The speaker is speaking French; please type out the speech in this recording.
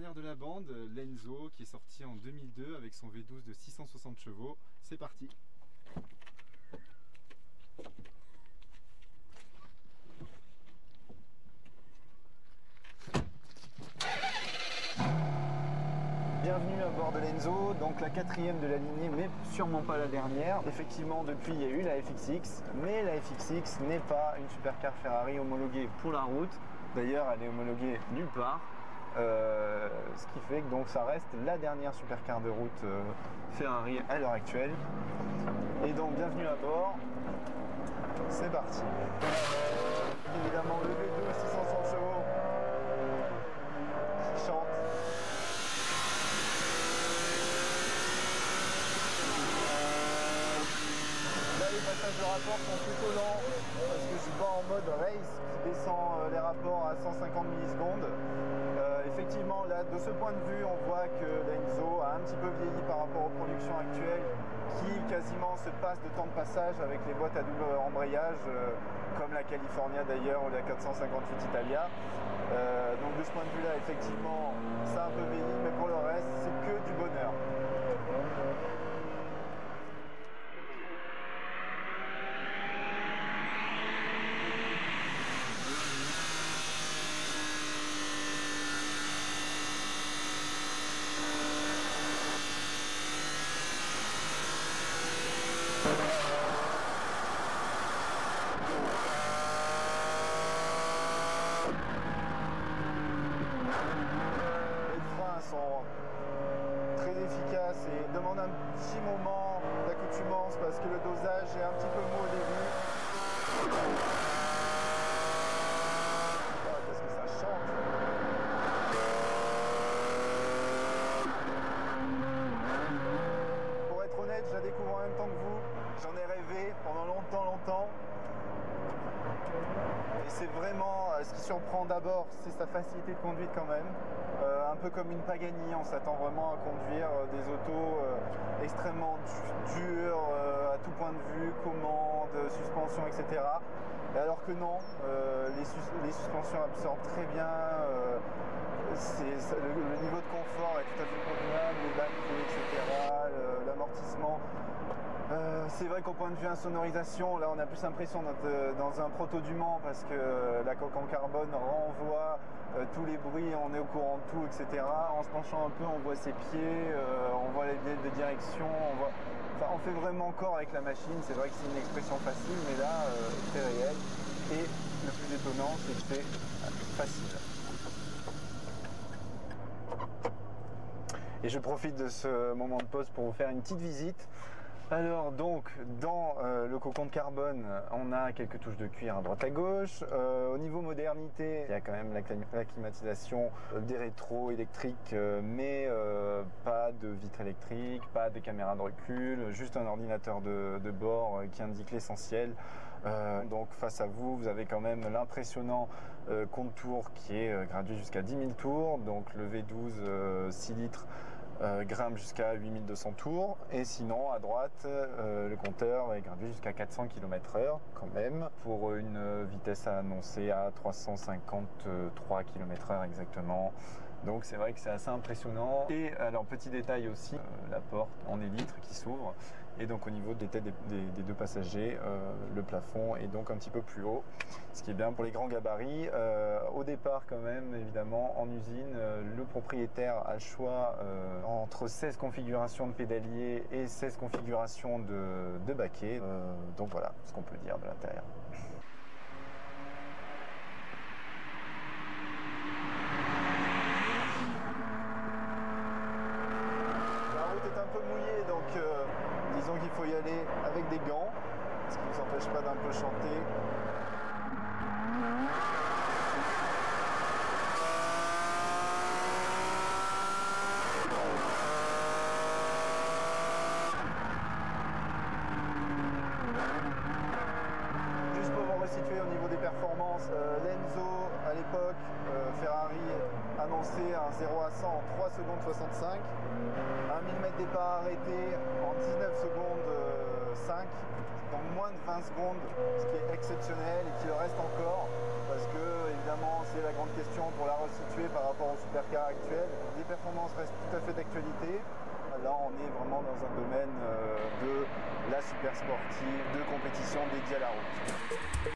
dernière de la bande, l'Enzo, qui est sorti en 2002 avec son V12 de 660 chevaux. C'est parti. Bienvenue à bord de l'Enzo, donc la quatrième de la lignée, mais sûrement pas la dernière. Effectivement, depuis, il y a eu la FXX, mais la FXX n'est pas une supercar Ferrari homologuée pour la route. D'ailleurs, elle est homologuée nulle part. Ce qui fait que donc, ça reste la dernière supercar de route Ferrari à l'heure actuelle. Et donc, bienvenue à bord. C'est parti. Évidemment, le V12 660 chevaux qui chante. Là, les passages de rapport sont plutôt lents parce que je suis pas en mode race qui descend les rapports à 150 millisecondes. Effectivement, là, de ce point de vue, on voit que l'Enzo a un petit peu vieilli par rapport aux productions actuelles qui quasiment se passent de temps de passage avec les boîtes à double embrayage comme la California d'ailleurs ou la 458 Italia. Donc de ce point de vue-là, effectivement, ça a un peu vieilli, mais pour le reste, c'est que du bonheur. Sont très efficaces et demandent un petit moment d'accoutumance parce que le dosage est un petit peu mou au début. Ah, qu'est-ce que ça chante! Pour être honnête, je la découvre en même temps que vous. J'en ai rêvé pendant longtemps. Et c'est vraiment, ce qui surprend d'abord, c'est sa facilité de conduite quand même. Un peu comme une Pagani, on s'attend vraiment à conduire des autos extrêmement dures, à tout point de vue, commande, suspension, etc. Alors que non, les suspensions absorbent très bien, le niveau de confort est tout à fait convenable, les batteries, etc., l'amortissement. C'est vrai qu'au point de vue insonorisation, là on a plus l'impression d'être dans un proto du Mans parce que la coque en carbone renvoie tous les bruits, on est au courant de tout, etc. En se penchant un peu, on voit ses pieds, on voit les biais de direction, on fait vraiment corps avec la machine. C'est vrai que c'est une expression facile, mais là c'est réel. Et le plus étonnant, c'est que c'est facile. Et je profite de ce moment de pause pour vous faire une petite visite. Alors donc dans le cocon de carbone, on a quelques touches de cuir à droite à gauche. Au niveau modernité, il y a quand même la climatisation, des rétros électriques, mais pas de vitre électrique, pas de caméra de recul, juste un ordinateur de bord qui indique l'essentiel. Donc face à vous, vous avez quand même l'impressionnant compte tours qui est gradué jusqu'à 10 000 tours. Donc le V12 6 litres grimpe jusqu'à 8200 tours, et sinon à droite le compteur est gradué jusqu'à 400 km/h quand même, pour une vitesse annoncée à 353 km/h exactement. Donc c'est vrai que c'est assez impressionnant. Et alors petit détail aussi, la porte en élytre qui s'ouvre, et donc au niveau des têtes des deux passagers, le plafond est donc un petit peu plus haut, ce qui est bien pour les grands gabarits. Au départ quand même, évidemment, en usine, le propriétaire a le choix entre 16 configurations de pédalier et 16 configurations de baquet. Donc voilà ce qu'on peut dire de l'intérieur. Un peu mouillé, donc disons qu'il faut y aller avec des gants, ce qui ne nous empêche pas d'un peu chanter. Juste pour vous resituer au niveau des performances, l'Enzo à l'époque, Ferrari annonçait un 0 à 100 en 3 secondes 65, un 1000 mètres départ arrêté en 19 secondes 5, donc moins de 20 secondes, ce qui est exceptionnel et qui le reste encore parce que évidemment c'est posé la grande question pour la resituer par rapport au supercar actuel. Les performances restent tout à fait d'actualité. Là, on est vraiment dans un domaine de la super sportive, de compétition dédiée à la route.